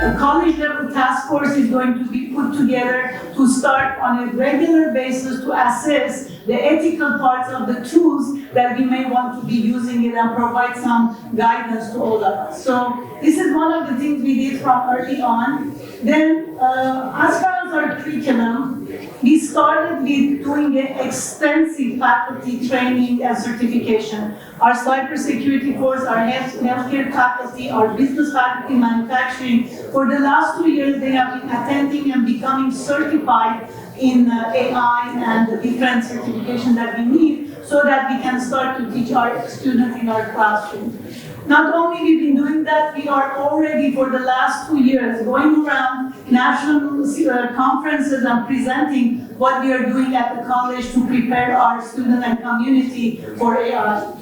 A college level task force is going to be put together to start on a regular basis to assess the ethical parts of the tools that we may want to be using it and provide some guidance to all of us. So this is one of the things we did from early on. Then as far as our curriculum, we started with doing an extensive faculty training and certification. Our cybersecurity course, our healthcare faculty, our business faculty, manufacturing, for the last 2 years they have been attending and becoming certified in AI and the different certifications that we need so that we can start to teach our students in our classroom. Not only we've been doing that, we are already for the last 2 years going around national conferences and presenting what we are doing at the college to prepare our student and community for AI.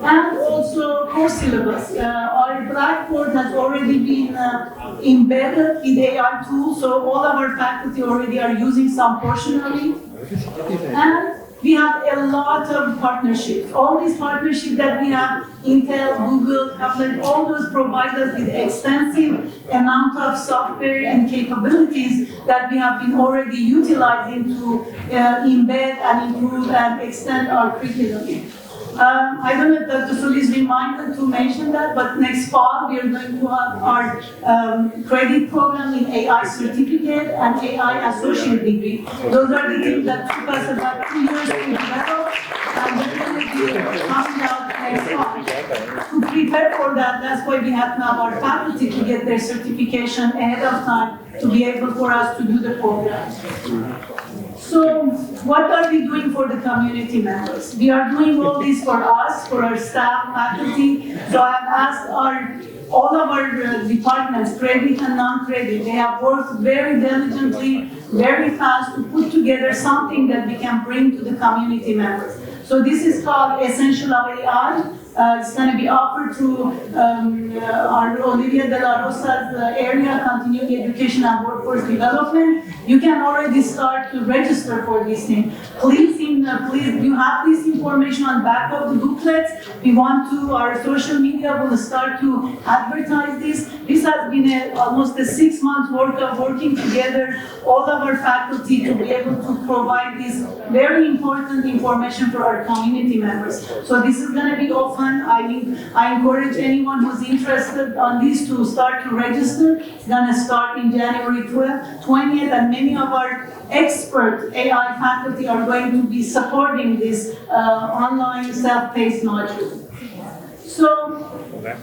And also course syllabus. Our Blackboard has already been embedded with AI tools, so all of our faculty already are using some portion of it. And we have a lot of partnerships. All these partnerships that we have, Intel, Google, Apple, all those provide us with extensive amount of software and capabilities that we have been already utilizing to embed and improve and extend our curriculum. I don't know if Dr. Sul is reminded to mention that, but next fall we are going to have our credit program in AI certificate and AI associate degree. Those are the things that took us about 2 years to develop, and they're going to be coming out next fall. To prepare for that, that's why we have to have our faculty to get their certification ahead of time to be able for us to do the program. So, what are we doing for the community members? We are doing all this for us, for our staff, faculty. So I have asked all of our departments, credit and non-credit, they have worked very diligently, very fast to put together something that we can bring to the community members. So this is called Essential of AI. It's going to be offered through our Olivia De La Rosa's area, Continuing Education and Workforce Development. You can already start to register for this thing. Please, you have this information on back of the booklets. We want to, our social media will start to advertise this. This has been almost a 6 month work of working together, all of our faculty to be able to provide this very important information for our community members. So this is going to be open. I encourage anyone who's interested on this to start to register. It's going to start in January 20th, and many of our expert AI faculty are going to be supporting this online self-paced module. So,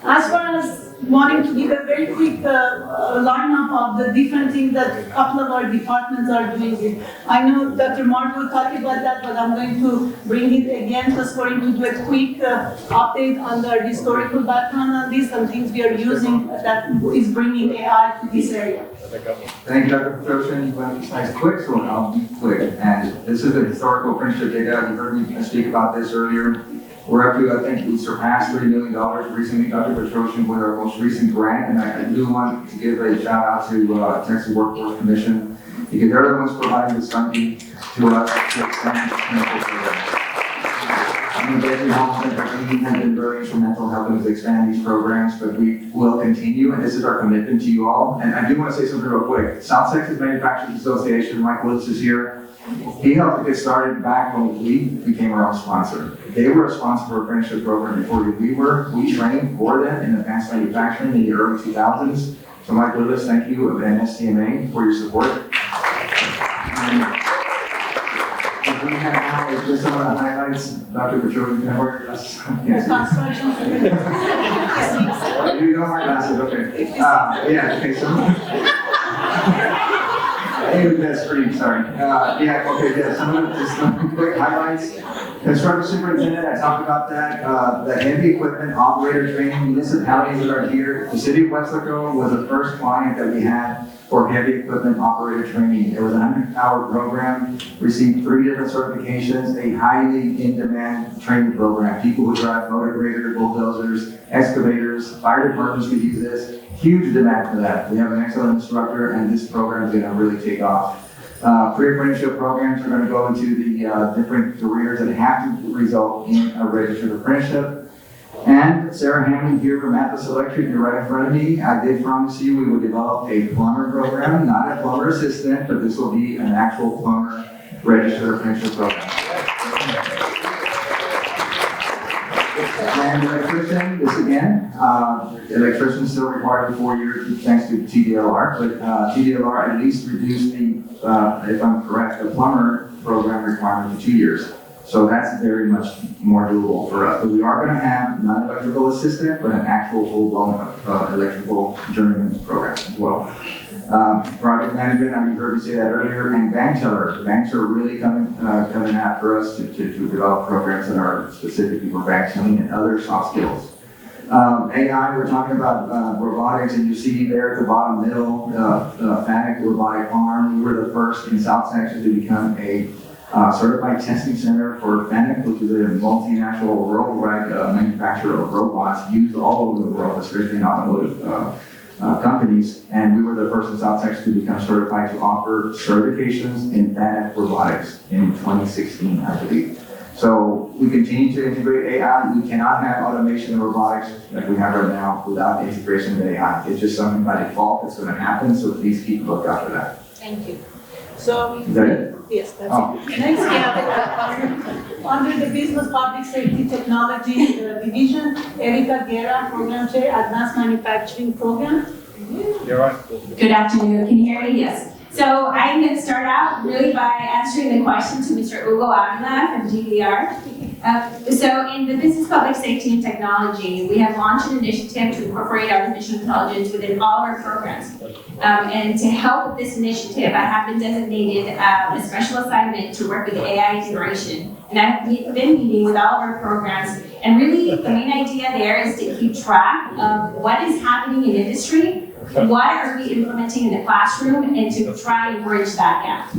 as far as wanting to give a very quick lineup of the different things that a couple of our departments are doing. I know Dr. Margo talked about that, but I'm going to bring it again just for him to do a quick update on the historical background on this and things we are using that is bringing AI to this area. Thank you, Dr. Petrosian. You emphasized quick, so I'll be quick. And this is the historical apprenticeship data. You heard me speak about this earlier. We're up to, I think we surpassed $3 million recently, Dr. Petrosian, with our most recent grant. And I do want to give a shout out to Texas Workforce Commission, because they're the ones providing this funding to us to expand clinical programs. I mean, Jayson Valerio has been very instrumental helping us expand these programs, but we will continue, and this is our commitment to you all. And I do want to say something real quick. South Texas Manufacturers Association, Mike Willis is here. He helped get started back when we became our own sponsor. They were a sponsor for apprenticeship program before we were. We trained for them in advanced manufacturing in the early 2000s. So Mike Willis, thank you, and STMA for your support. And we have now just some of the highlights. Dr. Petrosian, can I wear your glasses? Yes. You don't wear glasses, okay. Yeah, okay, so. That's pretty, sorry. Some quick highlights. Construction superintendent, I talked about that. The heavy equipment operator training, municipalities that are here. The city of Weslaco was the first client that we had for heavy equipment operator training. It was a 100-hour program, received 3 different certifications, a highly in-demand training program. People who drive motor graders, bulldozers, excavators, fire departments could use this. Huge demand for that. We have an excellent instructor, and this program is going to really take off. Pre-apprenticeship programs are going to go into the different careers that have to result in a registered apprenticeship. And Sarah Hammond here from Atlas Electric, you're right in front of me. I did promise you we would develop a plumber program, not a plumber assistant, but this will be an actual plumber registered apprenticeship program. And electrician, this again, electrician is still required for 4 years thanks to TDLR, but TDLR at least reduced the, if I'm correct, the plumber program requirement to 2 years. So that's very much more doable for us. But we are going to have not an electrical assistant, but an actual full-blown electrical journeyman program as well. Project management, you heard me say that earlier, and bank tellers. Banks are really coming after us to develop programs that are specifically for bank telling and other soft skills. AI, we're talking about robotics, and you see there at the bottom middle, FANUC robotic arm. We were the first in South Texas to become a certified testing center for FANUC, which is a multinational worldwide manufacturer of robots used all over the world, especially in automotive companies. And we were the first in South Texas to become certified to offer certifications in FANUC robotics in 2016, I believe. So we continue to integrate AI. We cannot have automation and robotics like we have right now without integration of AI. It's just something by default that's going to happen, so please keep a lookout for that. Thank you. So, is that it? Yes, that's it. Next, we have under the Business Public Safety Technology Division, Erika Guerra, Program Chair, Advanced Manufacturing Program. You're right. Good afternoon. Can you hear me? Yes. So I'm going to start out really by answering the question to Mr. Hugo Avila from GDR. So in the Business Public Safety and Technology, we have launched an initiative to incorporate artificial intelligence within all our programs. And to help with this initiative, I have been designated a special assignment to work with AI integration. And I've been meeting with all of our programs. And really, the main idea there is to keep track of what is happening in industry, what are we implementing in the classroom, and to try and bridge that gap.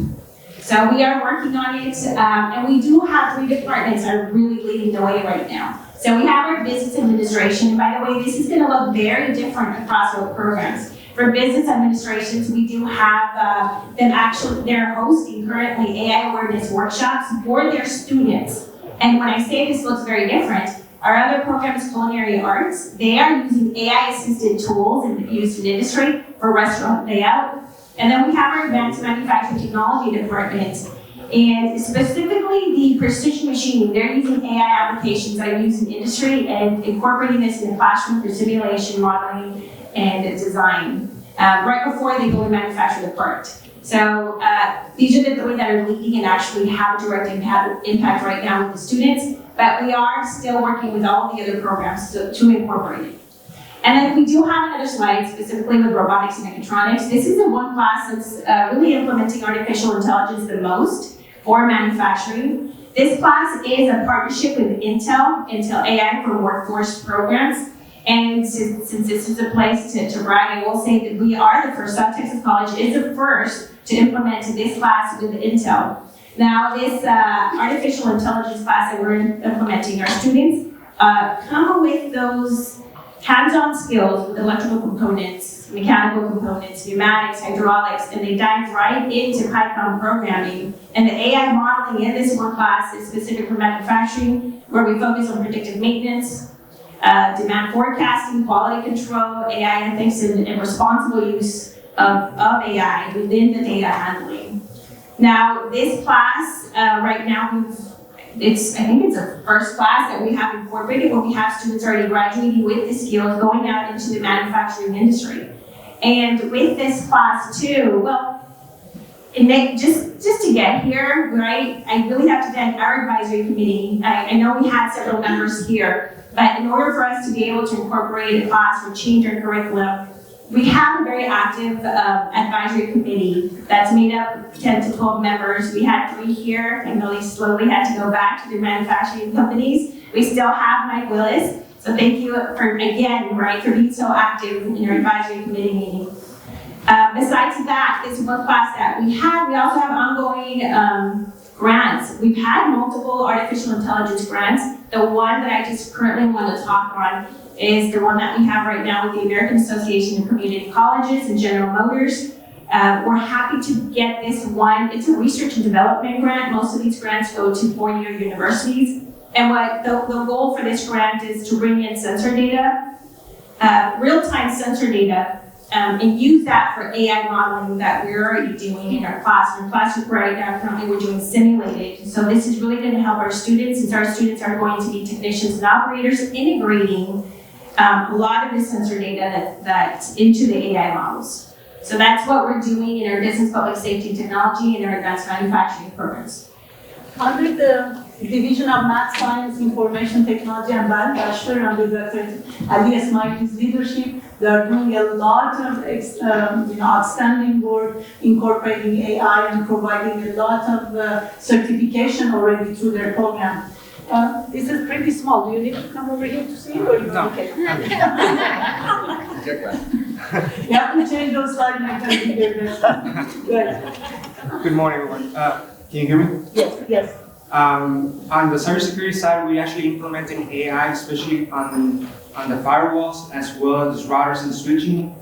So we are working on it, and we do have 3 departments that are really leading the way right now. So we have our business administration, and by the way, this is going to look very different across our programs. For business administrations, we do have they're hosting currently AI awareness workshops for their students. And when I say this looks very different, our other program is culinary arts. They are using AI-assisted tools used in industry for restaurant layout. And then we have our advanced manufacturing technology department. And specifically the precision machining, they're using AI applications that are used in industry and incorporating this in the classroom for simulation, modeling, and design, right before they go and manufacture the part. So these are the 3 that are leading and actually have a direct impact right now with the students, but we are still working with all the other programs to incorporate it. And then we do have another slide specifically with robotics and mechatronics. This is the one class that's really implementing artificial intelligence the most for manufacturing. This class is a partnership with Intel AI for Workforce Programs. And since this is a place to brag, I will say that we are the first, South Texas College is the first to implement this class with Intel. Now this artificial intelligence class that we're implementing, our students come with those hands-on skills with electrical components, mechanical components, pneumatics, hydraulics, and they dive right into Python programming. And the AI modeling in this one class is specific for manufacturing, where we focus on predictive maintenance, demand forecasting, quality control, AI ethics, and responsible use of AI within the data handling. Now, this class, right now, I think it's the first class that we have incorporated where we have students already graduating with the skills going out into the manufacturing industry. And with this class too, well, just to get here, right, I really have to thank our advisory committee. I know we had several members here, but in order for us to be able to incorporate a class or change our curriculum, we have a very active advisory committee that's made up of 10 to 12 members. We had 3 here, and really slowly had to go back to their manufacturing companies. We still have Mike Willis, so thank you for, again, right, for being so active in your advisory committee meeting. Besides that, this one class that we also have ongoing grants. We've had multiple artificial intelligence grants. The one that I just currently want to talk on is the one that we have right now with the American Association of Community Colleges and General Motors. We're happy to get this one. It's a research and development grant. Most of these grants go to 4-year universities. And what the goal for this grant is to bring in sensor data, real-time sensor data, and use that for AI modeling that we're already doing in our classroom. Classroom right now, currently we're doing simulated. So this is really going to help our students, since our students are going to be technicians and operators, integrating a lot of the sensor data that's into the AI models. So that's what we're doing in our business, public safety, and technology, and our advanced manufacturing programs. Under the Division of Math Science, Information Technology, and Bachelor under Dr. Ali Esmaili's leadership, they are doing a lot of outstanding work incorporating AI and providing a lot of certification already through their program. This is pretty small. Do you need to come over here to see it, or you No. okay? Check that. You have to change those slides next time you get there. Good. Good morning, everyone. Can you hear me? Yes, yes. On the cybersecurity side, we're actually implementing AI, especially on the firewalls, as well as routers and switching.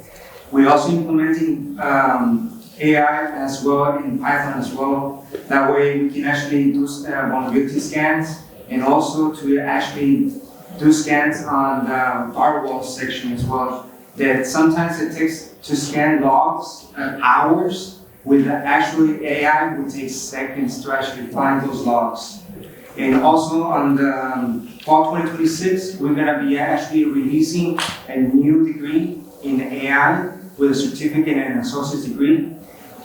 We're also implementing AI as well in Python as well. That way we can actually do vulnerability scans, and also to actually do scans on the firewall section as well. That sometimes it takes to scan logs hours. With actually AI, it takes seconds to actually find those logs. And also on the fall 2026, we're gonna be actually releasing a new degree in AI with a certificate and an associate's degree.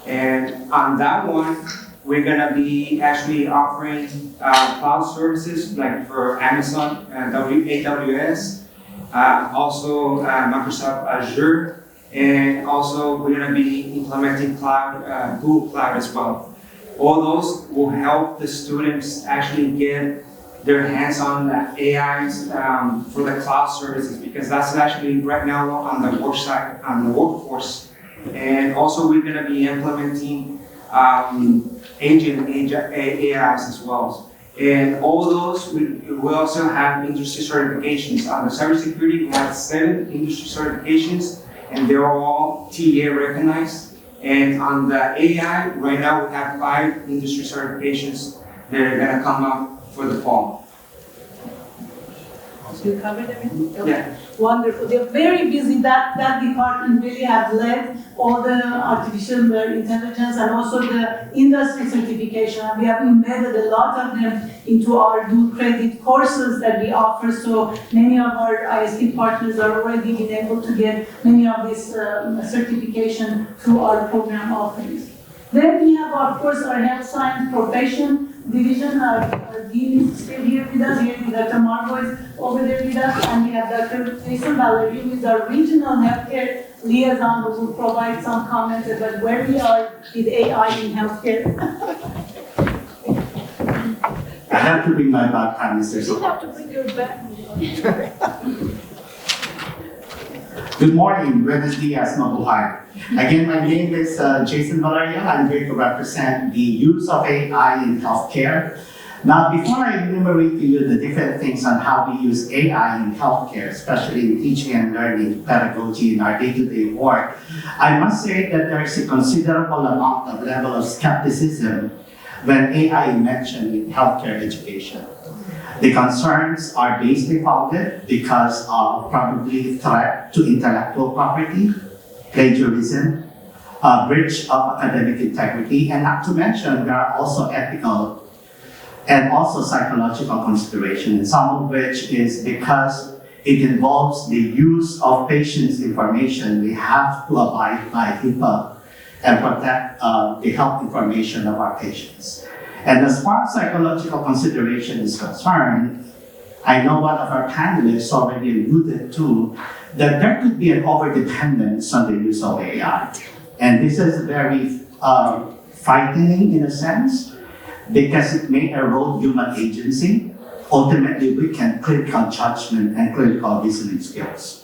And on that one, we're gonna be actually offering cloud services like for Amazon, AWS, also Microsoft Azure. And also, we're going to be implementing cloud, Google Cloud as well. All those will help the students actually get their hands on the AIs for the cloud services, because that's actually right now on the work side, on the workforce. And also, we're going to be implementing agent AIs as well. And all those, we also have industry certifications. On the cybersecurity, we have 7 industry certifications, and they're all TA recognized. And on the AI, right now we have 5 industry certifications that are gonna come up for the fall. You covered them? Yeah. Wonderful. They're very busy. That department really has led all the artificial intelligence and also the industry certification. And we have embedded a lot of them into our dual credit courses that we offer. So many of our ISP partners are already been able to get many of this certification through our program offerings. Then we have, of course, our health science profession division. Our dean is still here with us. Here with Dr. Margo is over there with us. And we have Dr. Jayson Valerio, who is our regional healthcare liaison, who will provide some comments about where we are with AI in healthcare. I have to bring my backpack, Mr. You have to bring your back. Good morning, buenos dias, mabuhay. Again, my name is Jayson Valerio. I'm here to represent the use of AI in healthcare. Now, before I enumerate to you the different things on how we use AI in healthcare, especially in teaching and learning pedagogy in our day-to-day work, I must say that there is a considerable amount of level of skepticism when AI is mentioned in healthcare education. The concerns are basically founded because of probably threat to intellectual property, plagiarism, breach of academic integrity, and not to mention there are also ethical and also psychological considerations, some of which is because it involves the use of patients' information. We have to abide by HIPAA and protect the health information of our patients. And as far as psychological consideration is concerned, I know one of our panelists already alluded to that there could be an overdependence on the use of AI. And this is very frightening in a sense, because it may erode human agency, ultimately weaken critical judgment and critical reasoning skills.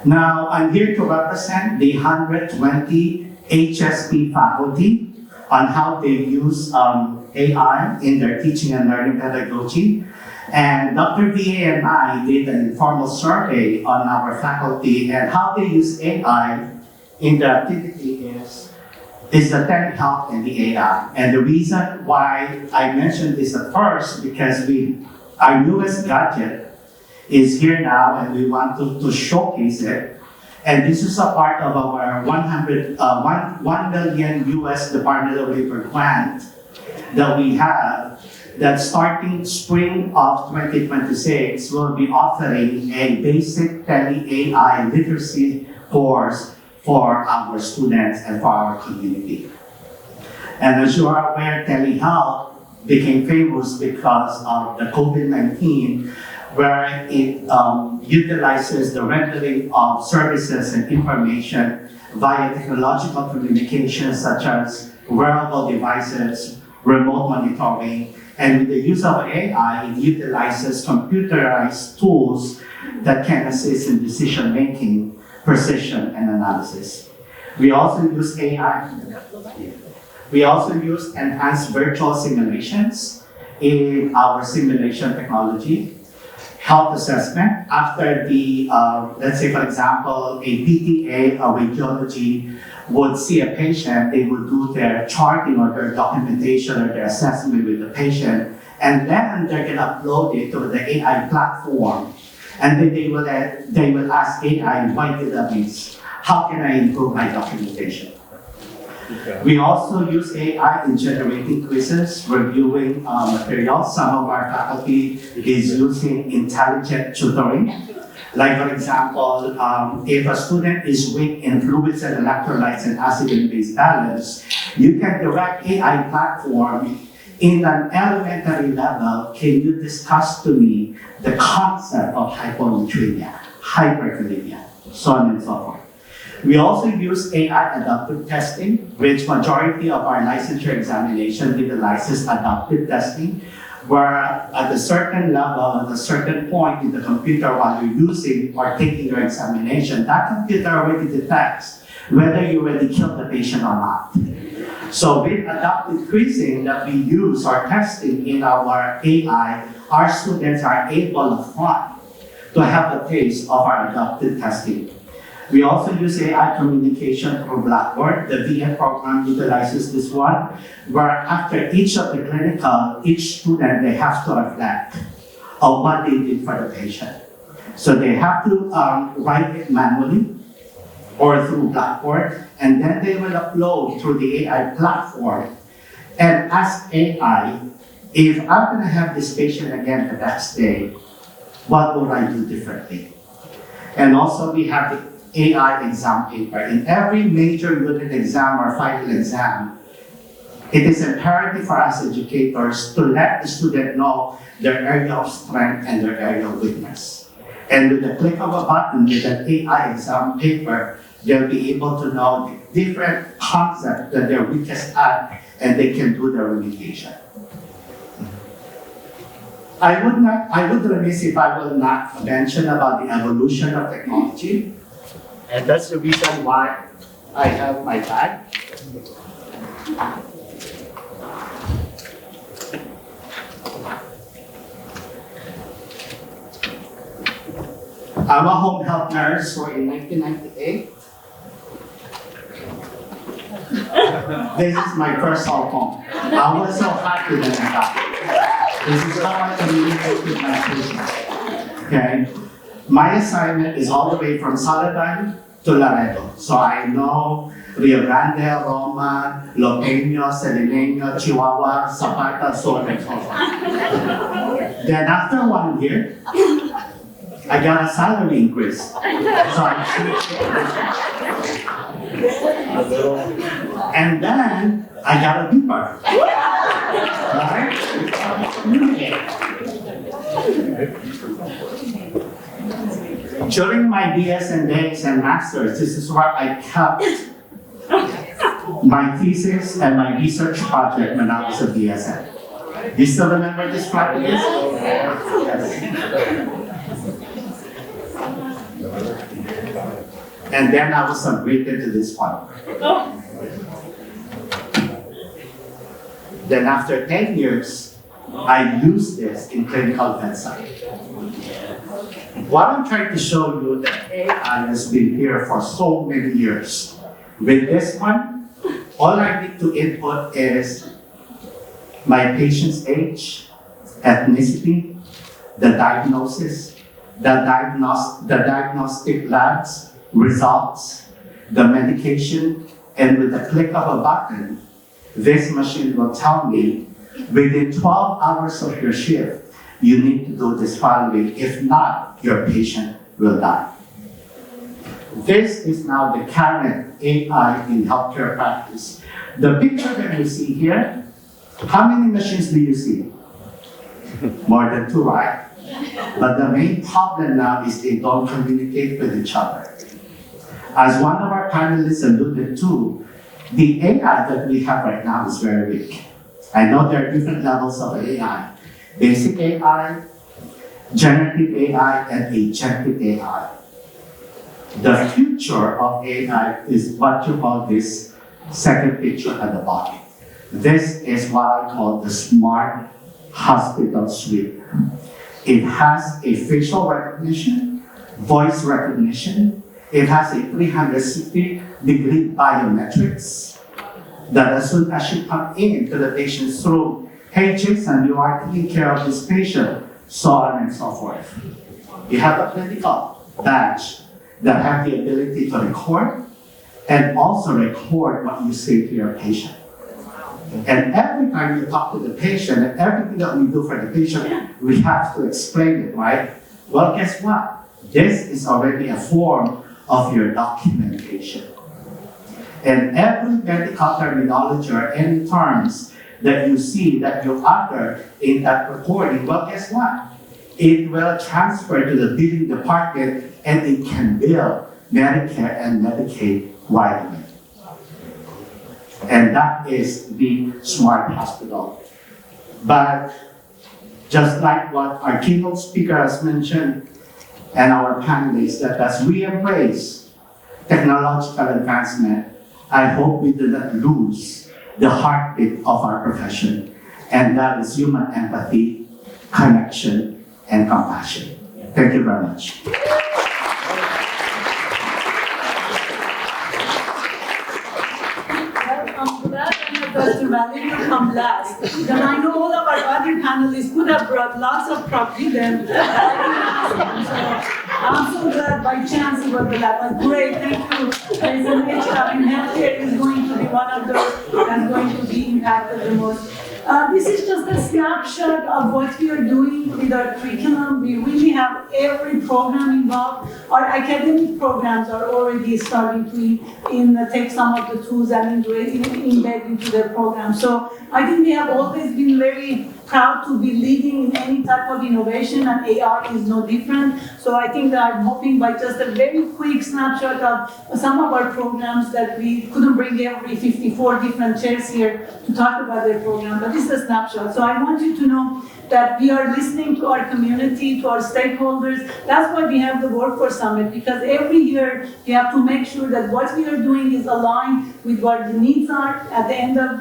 Now, I'm here to represent the 120 HSP faculty on how they use AI in their teaching and learning pedagogy. And Dr. VA and I did an informal survey on our faculty, and how they use AI in their activity is the telehealth and the AI. And the reason why I mentioned this at first, because we our newest gadget is here now, and we want to showcase it. And this is a part of our 1 million US Department of Labor grant that we have, that starting spring of 2026 will be offering a basic tele-AI literacy course for our students and for our community. And as you are aware, telehealth became famous because of the COVID-19, where it utilizes the rendering of services and information via technological communications such as wearable devices, remote monitoring, and with the use of AI, it utilizes computerized tools that can assist in decision-making, precision, and analysis. We also use AI. We also use enhanced virtual simulations in our simulation technology. Health assessment, after the, let's say for example, a PTA or radiology would see a patient, they would do their charting or their documentation or their assessment with the patient, and then they're gonna upload it to the AI platform. And then they will ask AI, why did I miss? How can I improve my documentation? We also use AI in generating quizzes, reviewing materials. Some of our faculty is using intelligent tutoring. Like for example, if a student is weak in fluids and electrolytes and acid and base balance, you can direct AI platform in an elementary level, can you discuss to me the concept of hyponatremia, hyperkalemia, so on and so forth. We also use AI adaptive testing, which majority of our licensure examination utilizes adaptive testing, where at a certain level, at a certain point in the computer while you're using or taking your examination, that computer already detects whether you already killed the patient or not. So with adaptive quizzing that we use or testing in our AI, our students are able upfront to have a taste of our adaptive testing. We also use AI communication through Blackboard. The VM program utilizes this one, where after each of the clinical, each student, they have to reflect on what they did for the patient. So they have to write it manually or through Blackboard, and then they will upload through the AI platform and ask AI, if I'm gonna have this patient again the next day, what would I do differently? And also we have the AI exam paper. In every major unit exam or final exam, it is imperative for us educators to let the student know their area of strength and their area of weakness. And with the click of a button with an AI exam paper, they'll be able to know the different concepts that they're weakest at, and they can do their remediation. I would remiss if I will not mention about the evolution of technology. And that's the reason why I have my bag. I'm a home health nurse, so in 1998, this is my first cell phone. I was so happy that I got it. This is how I communicate with my patients. Okay? My assignment is all the way from Saladan to Laredo. So I know Rio Grande, Roma, Lopeño, Salineño, Chihuahua, Zapata, so on and so forth. Then after 1 year, I got a salary increase. So and then I got a beeper. Right? During my BSN days and masters, this is where I kept my thesis and my research project when I was a BSN. You still remember this project? Yes. And then I was upgraded to this one. Then after 10 years, I used this in clinical bedside. What I'm trying to show you that AI has been here for so many years. With this one, all I need to input is my patient's age, ethnicity, the diagnosis, the diagnostic labs, results, the medication, and with the click of a button, this machine will tell me within 12 hours of your shift, you need to do this following. If not, your patient will die. This is now the current AI in healthcare practice. The picture that you see here, how many machines do you see? More than 2, right? But the main problem now is they don't communicate with each other. As one of our panelists alluded to, the AI that we have right now is very weak. I know there are different levels of AI. Basic AI, generative AI, and agentic AI. The future of AI is what you call this second picture at the bottom. This is what I call the smart hospital suite. It has a facial recognition, voice recognition. It has a 360-degree biometrics that as soon as you come into the patient's room, hey Jayson, you are taking care of this patient, so on and so forth. You have a clinical badge that have the ability to record and also record what you say to your patient. And every time you talk to the patient and everything that we do for the patient, we have to explain it, right? Well, guess what? This is already a form of your documentation. And every medical terminology or any terms that you see that you utter in that recording, well, guess what? It will transfer to the billing department and it can bill Medicare and Medicaid right away. And that is the smart hospital. But just like what our keynote speaker has mentioned and our panelists, that as we embrace technological advancement, I hope we do not lose the heartbeat of our profession, and that is human empathy, connection, and compassion. Thank you very much. Dr. Valerio come last. Then I know all of our other panelists could have brought lots of prop with them. So I'm so glad by chance he was the last. Great, thank you. There's an HR in healthcare is going to be one of those that's going to be impacted the most. This is just a snapshot of what we are doing with our curriculum. We really have every program involved. Our academic programs are already starting to take some of the tools and embed into their program. So I think we have always been very proud to be leading in any type of innovation, and AI is no different. So I think that I'm hoping by just a very quick snapshot of some of our programs that we couldn't bring every 54 different chairs here to talk about their program, but this is a snapshot. So I want you to know that we are listening to our community, to our stakeholders. That's why we have the Workforce Summit, because every year we have to make sure that what we are doing is aligned with what the needs are. At the end of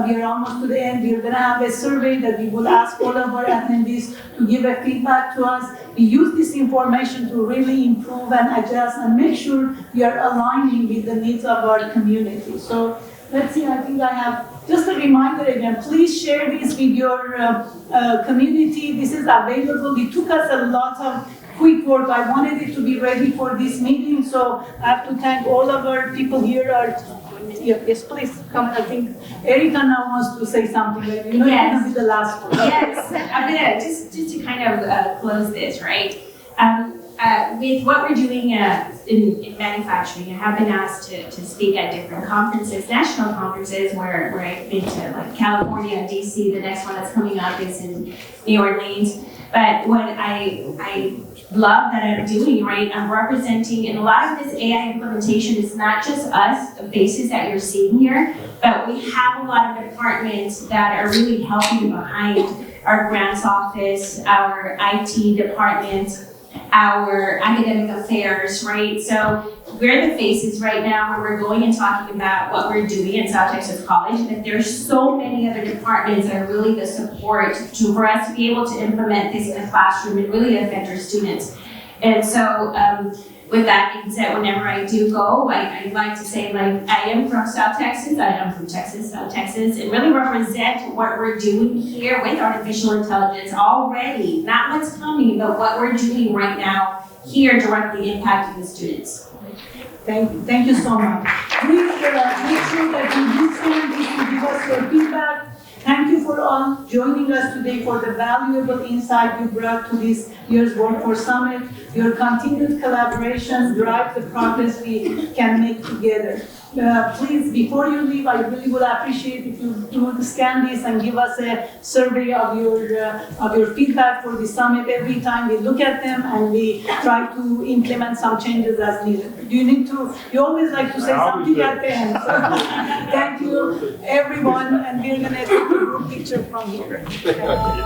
we are almost to the end, we are going to have a survey that we will ask all of our attendees to give a feedback to us. We use this information to really improve and adjust and make sure we are aligning with the needs of our community. So let's see, I think I have just a reminder again, please share this with your community. This is available. It took us a lot of quick work. I wanted it to be ready for this meeting, so I have to thank all of our people here. Yes, please come. I think Erika now wants to say something. Like, you know, Yes. It's going to be the last one. Yes, I'm gonna just to kind of close this, right? With what we're doing in manufacturing, I have been asked to speak at different conferences, national conferences, where I've been to like California, DC. The next one that's coming up is in New Orleans. But what I love that I'm doing, right? I'm representing, and a lot of this AI implementation is not just us, the faces that you're seeing here, but we have a lot of departments that are really helping behind our grants office, our IT department, our academic affairs, right? So we're the faces right now where we're going and talking about what we're doing at South Texas College, but there's so many other departments that are really the support for us to be able to implement this in the classroom and really affect our students. And so with that being said, whenever I do go, I like to say, like, I am from South Texas, I am from Texas, South Texas, and really represent what we're doing here with artificial intelligence already, not what's coming, but what we're doing right now here directly impacting the students. Thank you so much. Please make sure that you listen, to give us your feedback. Thank you for all joining us today for the valuable insight you brought to this year's Workforce Summit. Your continued collaboration drives the progress we can make together. Please, before you leave, I really would appreciate if you do scan this and give us a survey of your feedback for the summit. Every time we look at them and we try to implement some changes as needed. Do you need to? You always like to say something at the end. So, thank you, everyone, and we're going to take a group picture from here. Thank you.